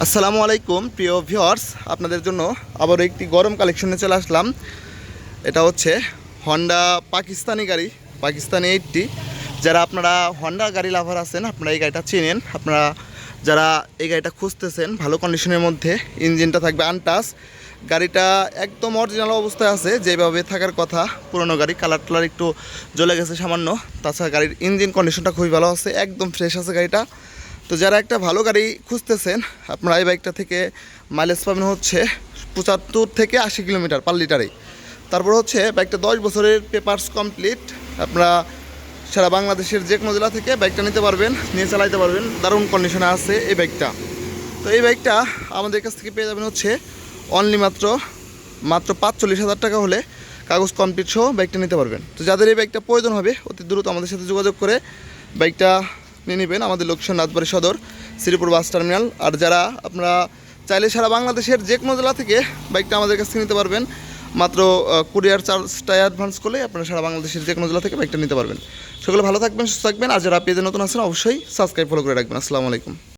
আসসালামু আলাইকুম প্রিয় ভিউয়ার্স, আপনাদের জন্য আবার একটি গরম কালেকশনে চলে আসলাম। এটা হচ্ছে হন্ডা পাকিস্তানি গাড়ি, পাকিস্তানি 80। যারা আপনারা হন্ডা গাড়ি লাভার আছেন, আপনারা এই গাড়িটা চেনেন। আপনারা যারা এই গাড়িটা খুঁজতেছেন ভালো কন্ডিশনের মধ্যে, ইঞ্জিনটা থাকবে আনটাচ, গাড়িটা একদম অরিজিনাল অবস্থায় আছে যেভাবে থাকার কথা। পুরনো গাড়ি, কালার টালার একটু জ্বলে গেছে সামান্য, তাছাড়া গাড়ির ইঞ্জিন কন্ডিশনটা খুবই ভালো আছে, একদম ফ্রেশ আছে গাড়িটা। তো যারা একটা ভালো গাড়ি খুঁজতেছেন, আপনারা এই বাইকটা থেকে মাইলেজ পাবেন হচ্ছে 75 থেকে 80 কিলোমিটার পার লিটারে। তারপর হচ্ছে বাইকটা 10 বছরের পেপারস কমপ্লিট। আপনারা সারা বাংলাদেশের যে কোনো জেলা থেকে বাইকটা নিতে পারবেন, নিয়ে চালাইতে পারবেন। দারুণ কন্ডিশনে আছে এই বাইকটা। তো এই বাইকটা আমাদের কাছ থেকে পেয়ে যাবেন হচ্ছে অনলি মাত্র 45,000 টাকা হলে কাগজ কমপ্লিট সহ বাইকটা নিতে পারবেন। তো যাদের এই বাইকটা প্রয়োজন হবে অতি দ্রুত আমাদের সাথে যোগাযোগ করে বাইকটা নিয়ে নেবেন। আমাদের লোকেশন রাজবাড়ী সদর, শ্রীপুর বাস টার্মিনাল। আর যারা আপনারা চাইলে সারা বাংলাদেশের যে কোনো জেলা থেকে বাইকটা আমাদের কাছ থেকে নিতে পারবেন। মাত্র কুরিয়ার চার্জটা অ্যাডভান্স করলে আপনারা সারা বাংলাদেশের যে কোনো জেলা থেকে বাইকটা নিতে পারবেন। সকলে ভালো থাকবেন, সুস্থ থাকবেন। আর যারা পেজে নতুন আছেন অবশ্যই সাবস্ক্রাইব ফলো করে রাখবেন। আসসালামু আলাইকুম।